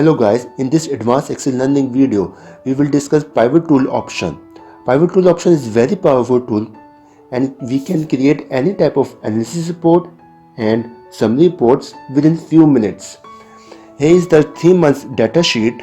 Hello guys, in this advanced Excel learning video, we will discuss pivot tool option. Pivot tool option is very powerful tool and we can create any type of analysis report and summary reports within few minutes. Here is the 3 months data sheet.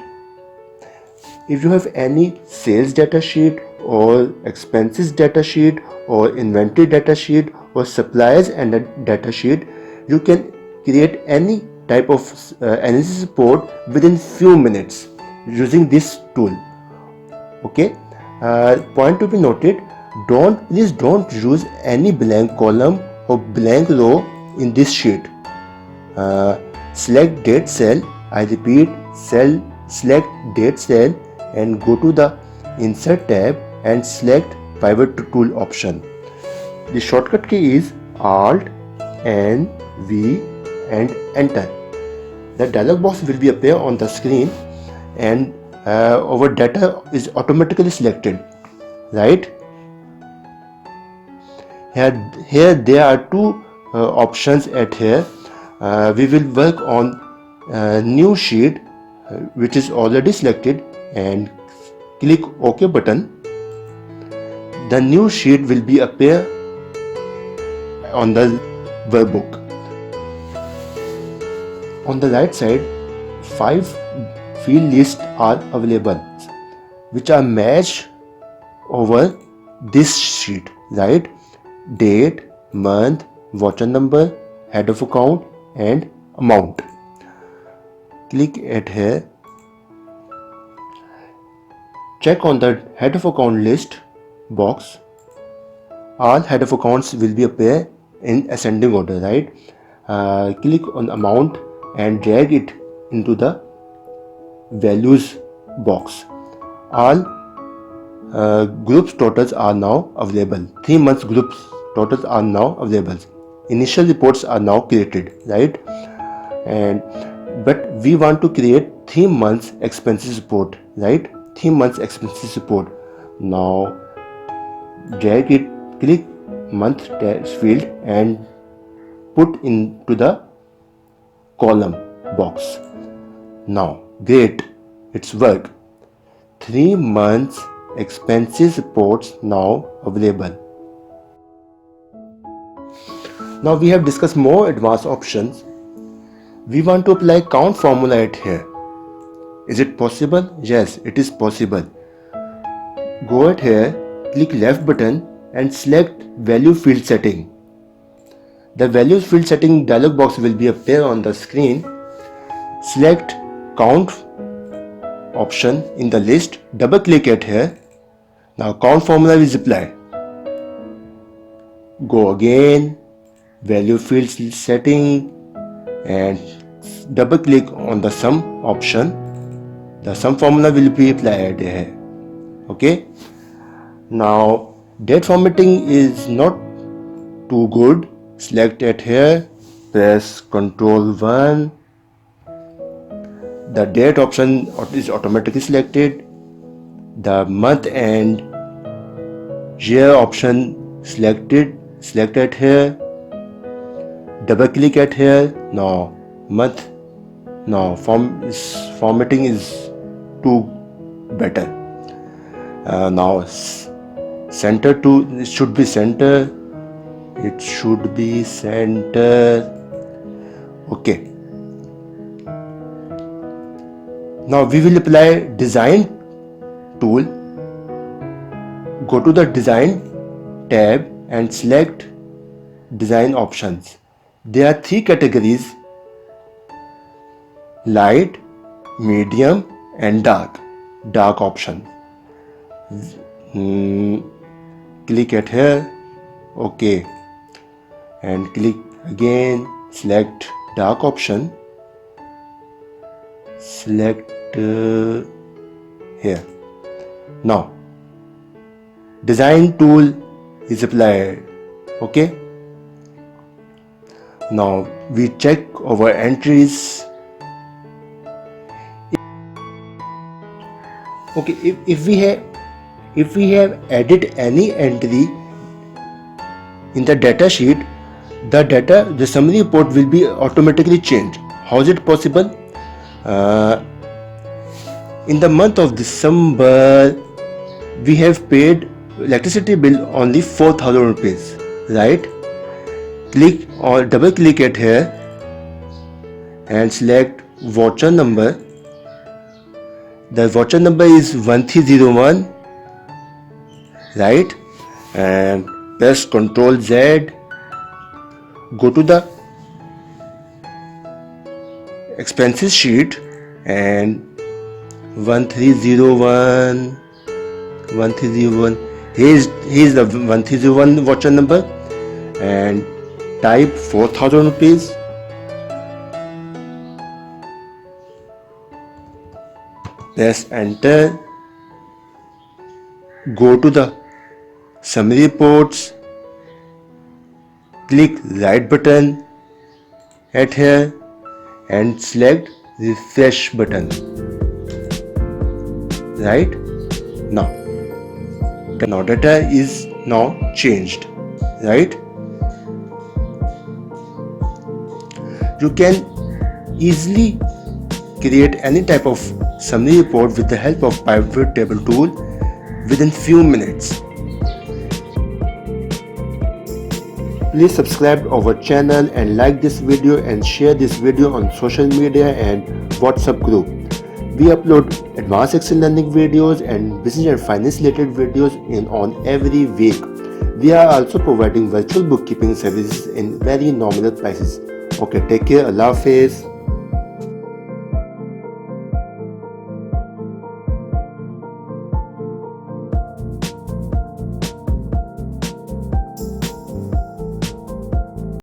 If you have any sales data sheet or expenses data sheet or inventory data sheet or suppliers and a data sheet, you can create any type of analysis report within few minutes using this tool. Okay, point to be noted, please don't use any blank column or blank row in this sheet. Select date cell, I repeat, select date cell and go to the insert tab and select pivot tool option. The shortcut key is Alt N V and enter. The dialog box will be appear on the screen and our data is automatically selected, right? Here there are two options at here. We will work on new sheet which is already selected and click OK button. The new sheet will be appear on the workbook. On the right side, 5 field lists are available which are matched over this sheet, right? Date, month, voucher number, head of account and amount. Click at here. Check on the head of account list box. All head of accounts will be appear in ascending order, right? Click on amount and drag it into the values box. All groups totals are now available. 3 months groups totals are now available. Initial reports are now created, right? But we want to create 3 months expenses report, right? 3 months expenses report. Now drag it, click month field and put into the column box. Now great, it's work. 3 months expenses reports now available. Now we have discussed more advanced options. We want to apply count formula at here. Is it possible? Yes, it is possible. Go at here, click left button and select value field setting. The value field setting dialog box will be appear on the screen. Select count option in the list, double click at here. Now count formula is applied. Go again, value field setting and double click on the sum option. The sum formula will be applied here. Okay. Now date formatting is not too good. Select it here, press Ctrl 1. The date option is automatically selected. The month and year option selected. Select it here. Double click at here. Now month. Now formatting is too better. Now center to, it should be center. It should be center. Okay. Now we will apply design tool. Go to the design tab and select design options. There are 3 categories: light, medium and dark. Dark option. Click at here. Okay. And click again, select dark option, select here. Now design tool is applied. Okay. Now we check our entries. Okay, if we have added any entry in the data sheet, the summary report will be automatically changed. How is it possible? In the month of December, we have paid electricity bill only 4,000 rupees, right? Click or double click it here and select voucher number. The voucher number is 1301, right? And press Ctrl Z, go to the expenses sheet and 1301. Here is the 1301 voucher number, and type 4,000 rupees. Press enter. Go to the summary reports. Click right button at here and select refresh button. Right now data is now changed, right? You can easily create any type of summary report with the help of pivot table tool within few minutes. Please subscribe our channel and like this video and share this video on social media and WhatsApp group. We upload advanced Excel learning videos and business and finance related videos on every week. We are also providing virtual bookkeeping services in very nominal prices. Okay, take care. Allah Hafiz.